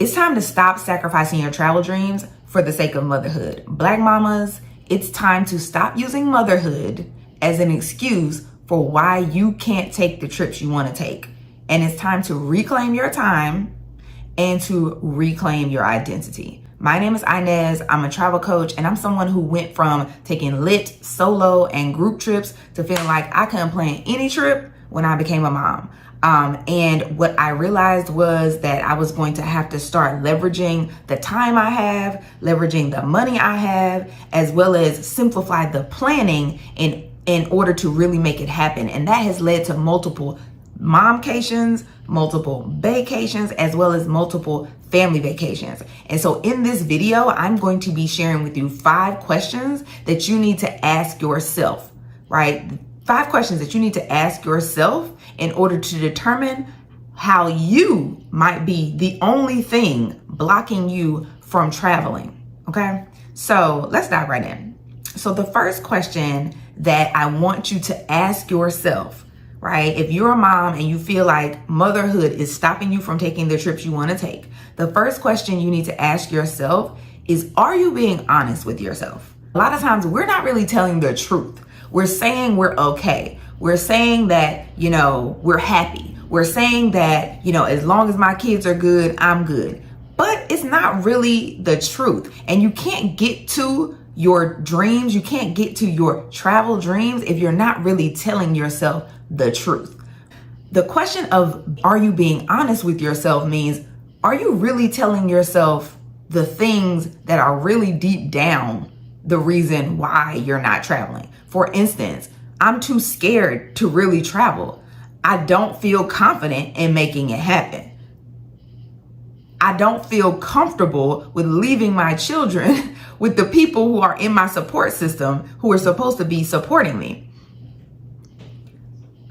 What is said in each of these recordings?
It's time to stop sacrificing your travel dreams for the sake of motherhood. Black mamas, it's time to stop using motherhood as an excuse for why you can't take the trips you want to take. And it's time to reclaim your time and to reclaim your identity. My name is Inez. I'm a travel coach, and I'm someone who went from taking lit, solo, and group trips to feeling like I couldn't plan any trip when I became a mom. And what I realized was that I was going to have to start leveraging the time I have, leveraging the money I have, as well as simplify the planning in order to really make it happen. And that has led to multiple momcations, multiple vacations, as well as multiple family vacations. And so in this video, I'm going to be sharing with you 5 questions that you need to ask yourself, right? 5 questions that you need to ask yourself in order to determine how you might be the only thing blocking you from traveling, okay? So let's dive right in. So the first question that I want you to ask yourself, right? If you're a mom and you feel like motherhood is stopping you from taking the trips you want to take, the first question you need to ask yourself is, are you being honest with yourself? A lot of times we're not really telling the truth. We're saying we're okay. We're saying that, we're happy. We're saying that, as long as my kids are good, I'm good. But it's not really the truth. And you can't get to your dreams. You can't get to your travel dreams if you're not really telling yourself the truth. The question of, are you being honest with yourself means, are you really telling yourself the things that are really deep down the reason why you're not traveling? For instance, I'm too scared to really travel. I don't feel confident in making it happen. I don't feel comfortable with leaving my children with the people who are in my support system who are supposed to be supporting me.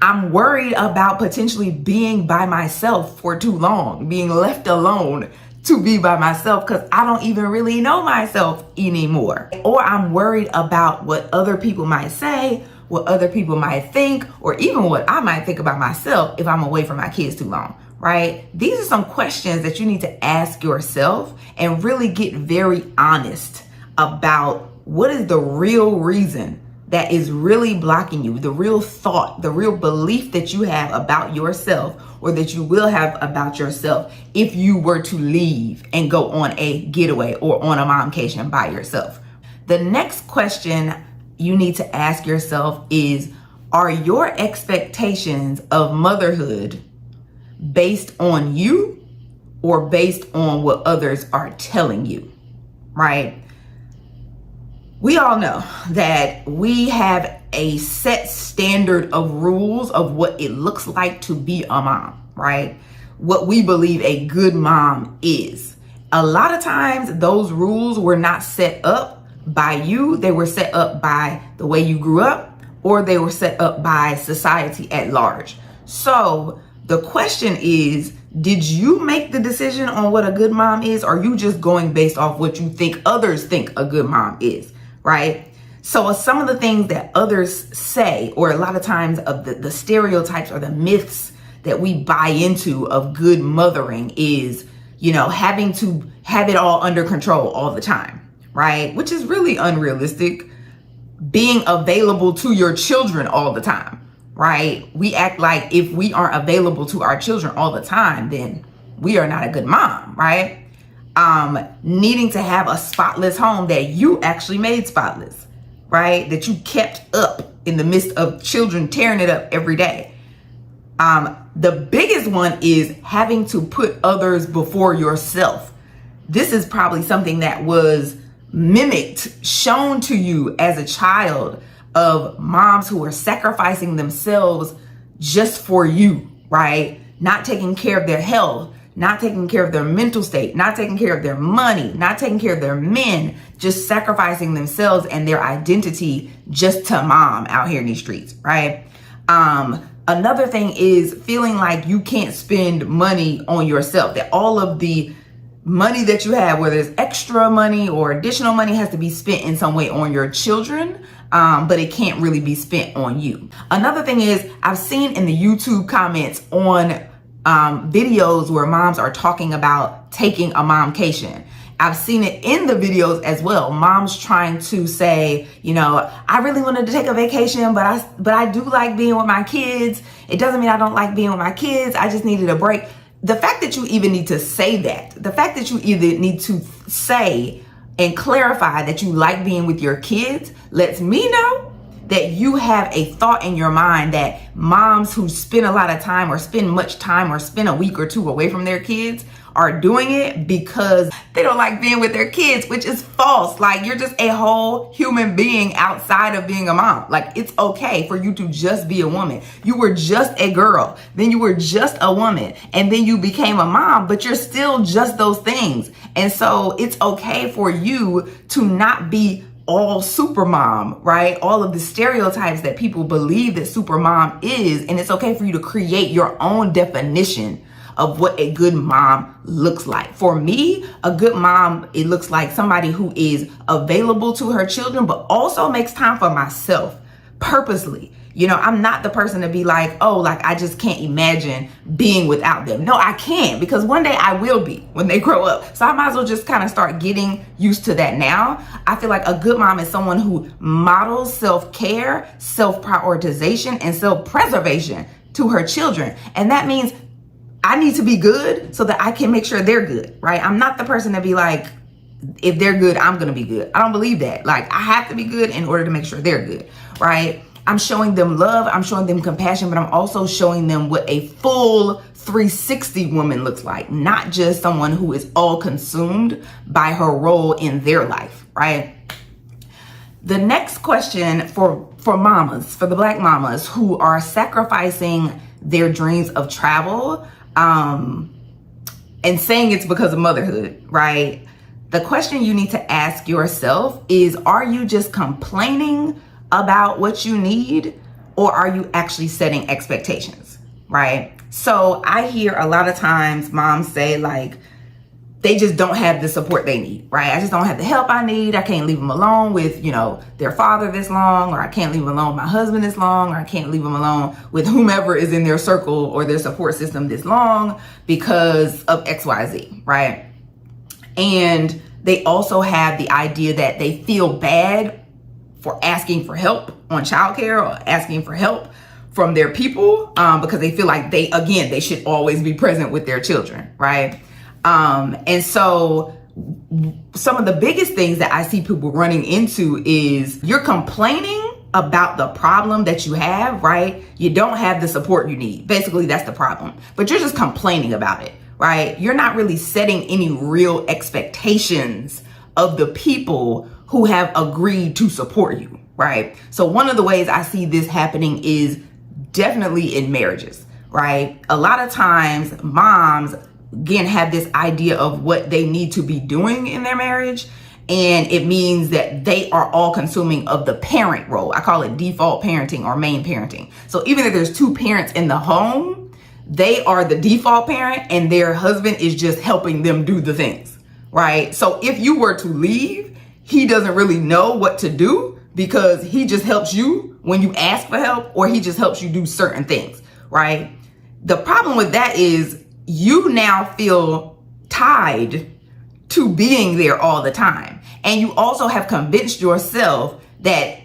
I'm worried about potentially being by myself for too long, being left alone to be by myself because I don't even really know myself anymore. Or I'm worried about what other people might say, what other people might think, or even what I might think about myself if I'm away from my kids too long, right? These are some questions that you need to ask yourself and really get very honest about what is the real reason that is really blocking you, the real thought, the real belief that you have about yourself or that you will have about yourself if you were to leave and go on a getaway or on a momcation by yourself. The next question you need to ask yourself is, are your expectations of motherhood based on you or based on what others are telling you, right? We all know that we have a set standard of rules of what it looks like to be a mom, right? What we believe a good mom is. A lot of times those rules were not set up by you. They were set up by the way you grew up, or they were set up by society at large. So the question is, did you make the decision on what a good mom is, or are you just going based off what you think others think a good mom is? Right? So some of the things that others say, or a lot of times of the stereotypes or the myths that we buy into of good mothering is, having to have it all under control all the time, right? Which is really unrealistic. Being available to your children all the time, right? We act like if we aren't available to our children all the time, then we are not a good mom, right? Needing to have a spotless home that you actually made spotless, right? That you kept up in the midst of children tearing it up every day. The biggest one is having to put others before yourself. This is probably something that was mimicked, shown to you as a child of moms who are sacrificing themselves just for you, right? Not taking care of their health, not taking care of their mental state, not taking care of their money, not taking care of their men, just sacrificing themselves and their identity just to mom out here in these streets, right? Another thing is feeling like you can't spend money on yourself, that all of the money that you have, whether it's extra money or additional money, has to be spent in some way on your children, but it can't really be spent on you. Another thing is, I've seen in the YouTube comments on videos where moms are talking about taking a momcation. I've seen it in the videos as well. Moms trying to say, I really wanted to take a vacation, but I do like being with my kids. It doesn't mean I don't like being with my kids. I just needed a break. The fact that you even need to say that, the fact that you either need to say and clarify that you like being with your kids lets me know that you have a thought in your mind that moms who spend a lot of time or spend much time or spend a week or two away from their kids are doing it because they don't like being with their kids, which is false. Like, you're just a whole human being outside of being a mom. Like, it's okay for you to just be a woman. You were just a girl, then you were just a woman, and then you became a mom, but you're still just those things. And so it's okay for you to not be all super mom, right? All of the stereotypes that people believe that super mom is, and it's okay for you to create your own definition of what a good mom looks like. For me, a good mom, it looks like somebody who is available to her children, but also makes time for myself purposely. I'm not the person to be like, I just can't imagine being without them. No, I can't, because one day I will be when they grow up. So I might as well just kind of start getting used to that now. I feel like a good mom is someone who models self-care, self-prioritization, and self-preservation to her children. And that means I need to be good so that I can make sure they're good, right? I'm not the person to be like, if they're good, I'm going to be good. I don't believe that. Like, I have to be good in order to make sure they're good, right? I'm showing them love. I'm showing them compassion, but I'm also showing them what a full 360 woman looks like, not just someone who is all consumed by her role in their life, right? The next question for mamas, for the Black mamas who are sacrificing their dreams of travel, and saying it's because of motherhood, right? The question you need to ask yourself is, are you just complaining about what you need, or are you actually setting expectations, right? So I hear a lot of times moms say, like, they just don't have the support they need, right? I just don't have the help I need. I can't leave them alone with, their father this long, or I can't leave them alone with my husband this long, or I can't leave them alone with whomever is in their circle or their support system this long because of XYZ, right? And they also have the idea that they feel bad for asking for help on childcare or asking for help from their people because they feel like they should always be present with their children, right? And so some of the biggest things that I see people running into is you're complaining about the problem that you have, right? You don't have the support you need. Basically, that's the problem. But you're just complaining about it, right? You're not really setting any real expectations of the people who have agreed to support you, right? So one of the ways I see this happening is definitely in marriages, right? A lot of times moms, again, have this idea of what they need to be doing in their marriage. And it means that they are all consuming of the parent role. I call it default parenting or main parenting. So even if there's two parents in the home, they are the default parent and their husband is just helping them do the things, right? So if you were to leave, he doesn't really know what to do because he just helps you when you ask for help, or he just helps you do certain things, right? The problem with that is you now feel tied to being there all the time. And you also have convinced yourself that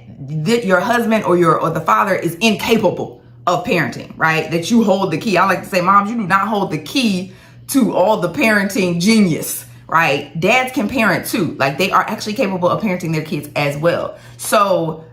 your husband or the father is incapable of parenting, right? That you hold the key. I like to say, moms, you do not hold the key to all the parenting genius, right? Dads can parent too. Like, they are actually capable of parenting their kids as well. So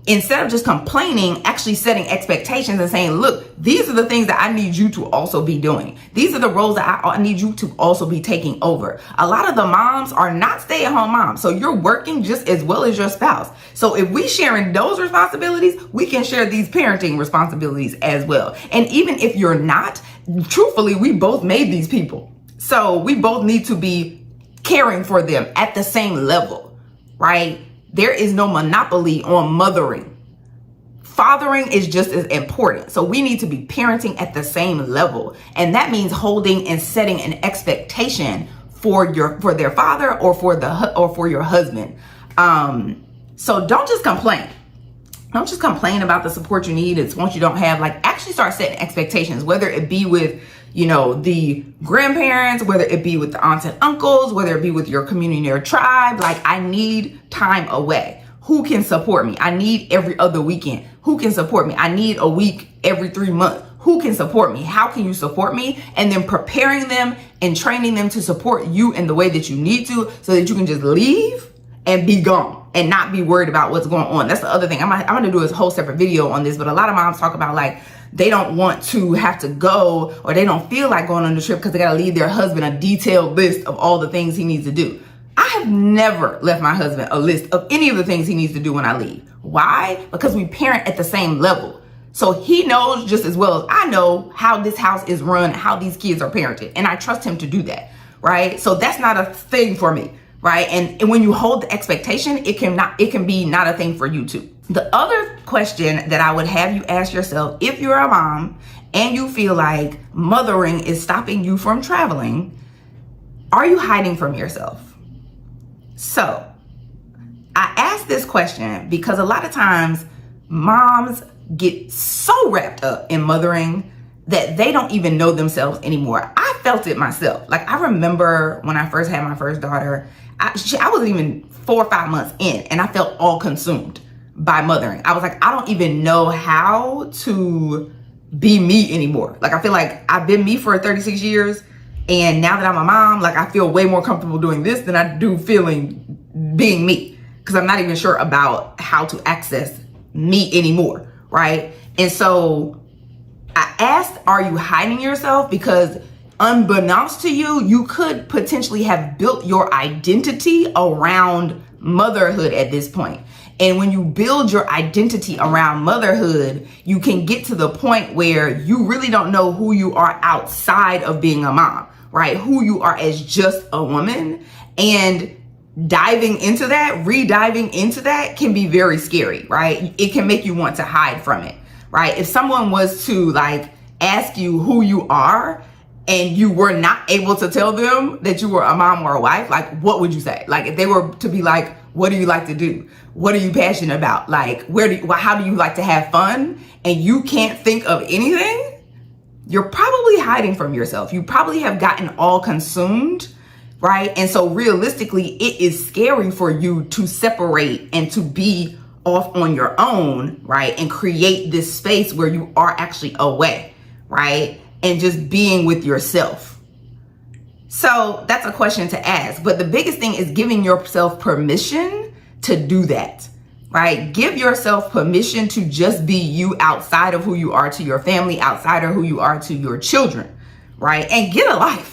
instead of just complaining, actually setting expectations and saying, look, these are the things that I need you to also be doing. These are the roles that I need you to also be taking over. A lot of the moms are not stay-at-home moms. So you're working just as well as your spouse. So if we sharing those responsibilities, we can share these parenting responsibilities as well. And even if you're not, truthfully, we both made these people. So we both need to be caring for them at the same level, right? There is no monopoly on mothering. Fathering is just as important. So we need to be parenting at the same level. And that means holding and setting an expectation for their father or for your husband. So don't just complain. Don't just complain about the support you need. It's once you don't have, like, actually start setting expectations, whether it be with the grandparents, whether it be with the aunts and uncles, whether it be with your community or tribe. Like, I need time away. Who can support me? I need every other weekend. Who can support me? I need a week every 3 months. Who can support me? How can you support me? And then preparing them and training them to support you in the way that you need to, so that you can just leave and be gone and not be worried about what's going on. That's the other thing. I'm going to do a whole separate video on this, but a lot of moms talk about, like, they don't want to have to go, or they don't feel like going on the trip because they got to leave their husband a detailed list of all the things he needs to do. I have never left my husband a list of any of the things he needs to do when I leave. Why? Because we parent at the same level. So he knows just as well as I know how this house is run, how these kids are parented. And I trust him to do that, right? So that's not a thing for me, right? And when you hold the expectation, it can be not a thing for you too. The other question that I would have you ask yourself, if you're a mom and you feel like mothering is stopping you from traveling, are you hiding from yourself? So I ask this question because a lot of times moms get so wrapped up in mothering that they don't even know themselves anymore. I felt it myself. Like, I remember when I first had my first daughter, I wasn't even 4 or 5 months in, and I felt all consumed by mothering. I was like, I don't even know how to be me anymore. Like, I feel like I've been me for 36 years, and now that I'm a mom, like, I feel way more comfortable doing this than I do being me, because I'm not even sure about how to access me anymore. Right? And so I asked, are you hiding yourself? Because unbeknownst to you, you could potentially have built your identity around motherhood at this point. And when you build your identity around motherhood, you can get to the point where you really don't know who you are outside of being a mom, right? Who you are as just a woman. And rediving into that can be very scary, right? It can make you want to hide from it, right? If someone was to, like, ask you who you are and you were not able to tell them that you were a mom or a wife, like, what would you say? Like, if they were to be like, what do you like to do? What are you passionate about? Like, how do you like to have fun? And you can't think of anything, you're probably hiding from yourself. You probably have gotten all consumed, right? And so realistically, it is scary for you to separate and to be off on your own, right? And create this space where you are actually away, right? And just being with yourself. So that's a question to ask. But the biggest thing is giving yourself permission to do that, right? Give yourself permission to just be you outside of who you are to your family, outside of who you are to your children, right? And get a life.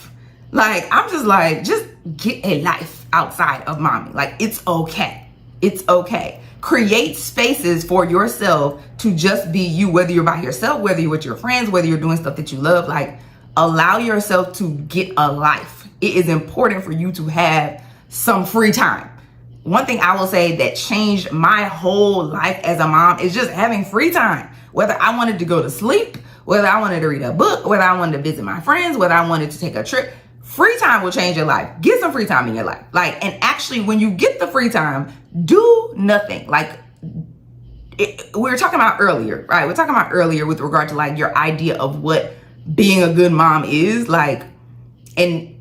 Like, I'm just like, just get a life outside of mommy. Like, it's okay. It's okay. Create spaces for yourself to just be you, whether you're by yourself, whether you're with your friends, whether you're doing stuff that you love. Like, allow yourself to get a life. It is important for you to have some free time. One thing I will say that changed my whole life as a mom is just having free time. Whether I wanted to go to sleep, whether I wanted to read a book, whether I wanted to visit my friends, whether I wanted to take a trip. Free time will change your life. Get some free time in your life. Like, and actually, when you get the free time, do nothing. Like, we were talking about earlier, right? We're talking about earlier with regard to, like, your idea of what being a good mom is. Like, and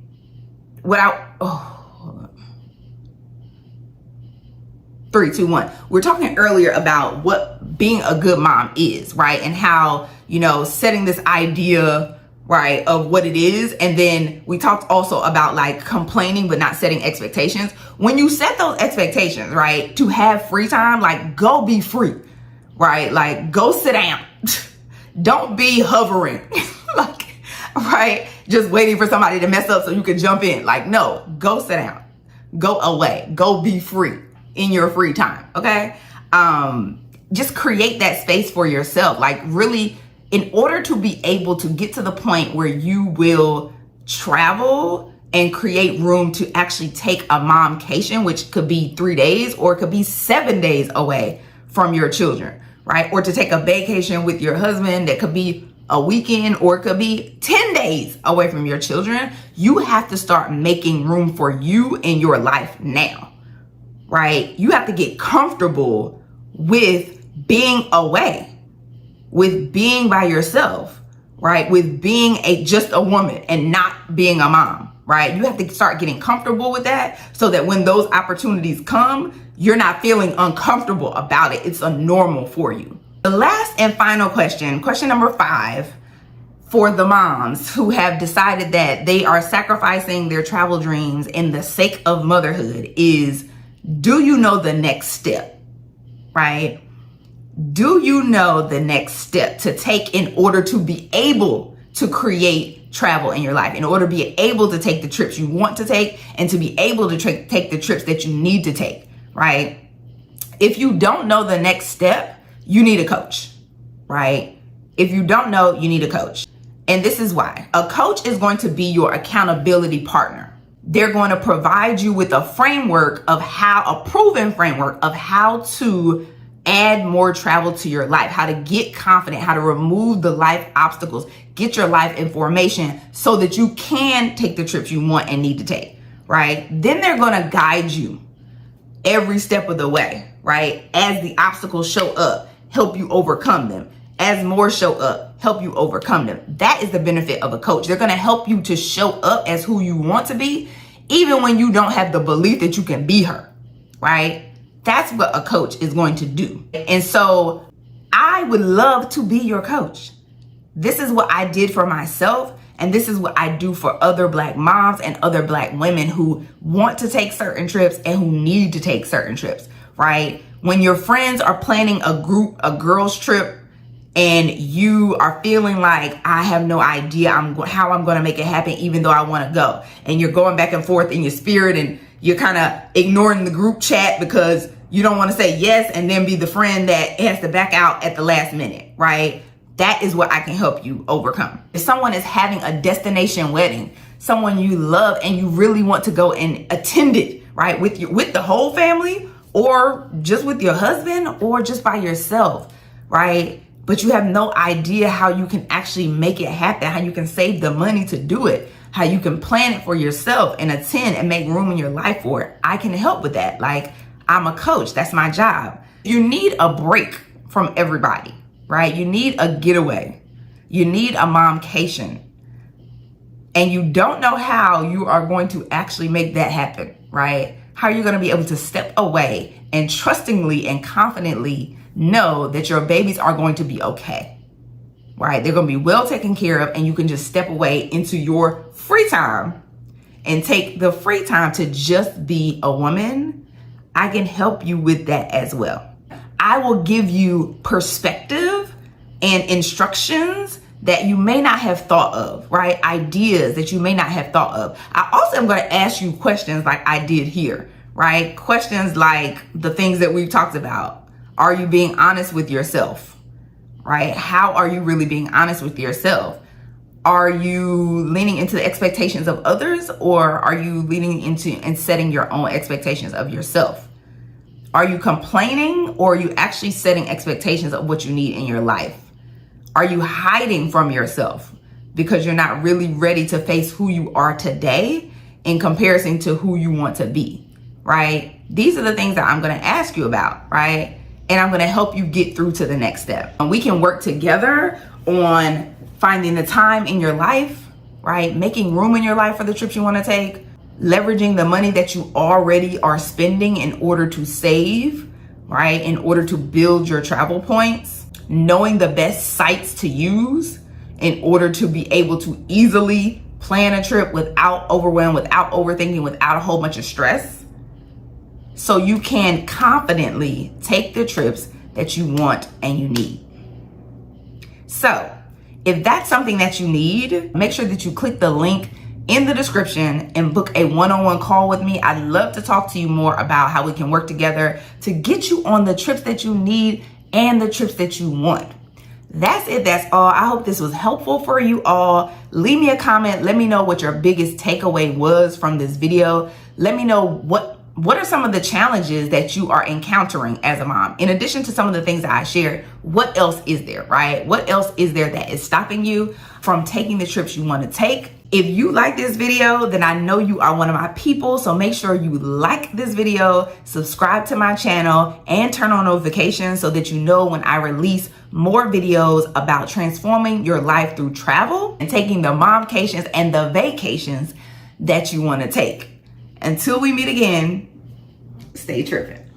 hold on. 3, 2, 1. We're talking earlier about what being a good mom is, right? And how, setting this idea, right, of what it is. And then we talked also about, like, complaining but not setting expectations. When you set those expectations, right, to have free time, like, go be free, right? Like, go sit down. Don't be hovering, like, right, just waiting for somebody to mess up so you can jump in. Like, no, go sit down, go away, go be free in your free time, okay? Just create that space for yourself. Like, really, in order to be able to get to the point where you will travel and create room to actually take a momcation, which could be 3 days or it could be 7 days away from your children, right? Or to take a vacation with your husband that could be a weekend or it could be 10 days away from your children. You have to start making room for you in your life now, right? You have to get comfortable with being away, with being by yourself, right? With being just a woman and not being a mom, right? You have to start getting comfortable with that so that when those opportunities come, you're not feeling uncomfortable about it. It's a normal for you. The last and final question number 5, for the moms who have decided that they are sacrificing their travel dreams in the sake of motherhood is, do you know the next step, right? Do you know the next step to take in order to be able to create travel in your life, in order to be able to take the trips you want to take and to be able to take the trips that you need to take, right? If you don't know the next step, you need a coach, right? If you don't know, you need a coach. And this is why. A coach is going to be your accountability partner. They're going to provide you with a framework of a proven framework of how to add more travel to your life, how to get confident, how to remove the life obstacles, get your life in formation so that you can take the trips you want and need to take, right? Then they're going to guide you every step of the way, right? As the obstacles show up, help you overcome them. As more show up, help you overcome them. That is the benefit of a coach. They're going to help you to show up as who you want to be, even when you don't have the belief that you can be her, right? That's what a coach is going to do. And so I would love to be your coach. This is what I did for myself. And this is what I do for other Black moms and other Black women who want to take certain trips and who need to take certain trips, right? When your friends are planning a girls trip, and you are feeling like, I have no idea how I'm going to make it happen, even though I want to go. And you're going back and forth in your spirit and you're kind of ignoring the group chat because you don't want to say yes and then be the friend that has to back out at the last minute, right? That is what I can help you overcome. If someone is having a destination wedding, someone you love and you really want to go and attend it, right? With the whole family, or just with your husband, or just by yourself, right? But you have no idea how you can actually make it happen, how you can save the money to do it, how you can plan it for yourself and attend and make room in your life for it. I can help with that. Like, I'm a coach. That's my job. You need a break from everybody, right? You need a getaway. You need a momcation. And you don't know how you are going to actually make that happen, right? How are you going to be able to step away and trustingly and confidently know that your babies are going to be okay, right? They're going to be well taken care of, and you can just step away into your free time and take the free time to just be a woman. I can help you with that as well. I will give you perspective and instructions that you may not have thought of, right? Ideas that you may not have thought of. I also am going to ask you questions like I did here, right? Questions like the things that we've talked about. Are you being honest with yourself, right? How are you really being honest with yourself? Are you leaning into the expectations of others, or are you leaning into and setting your own expectations of yourself? Are you complaining, or are you actually setting expectations of what you need in your life? Are you hiding from yourself because you're not really ready to face who you are today in comparison to who you want to be, right? These are the things that I'm going to ask you about, right? And I'm going to help you get through to the next step. And we can work together on finding the time in your life, right? Making room in your life for the trips you want to take, leveraging the money that you already are spending in order to save, right? In order to build your travel points, knowing the best sites to use in order to be able to easily plan a trip without overwhelm, without overthinking, without a whole bunch of stress. So you can confidently take the trips that you want and you need. So if that's something that you need, make sure that you click the link in the description and book a one-on-one call with me. I'd love to talk to you more about how we can work together to get you on the trips that you need and the trips that you want. That's it. That's all. I hope this was helpful for you all. Leave me a comment. Let me know what your biggest takeaway was from this video. Let me know what are some of the challenges that you are encountering as a mom? In addition to some of the things that I shared, what else is there, right? What else is there that is stopping you from taking the trips you want to take If you like this video, then I know you are one of my people. So make sure you like this video, subscribe to my channel, and turn on notifications so that you know when I release more videos about transforming your life through travel and taking the momcations and the vacations that you want to take. Until we meet again, stay tripping.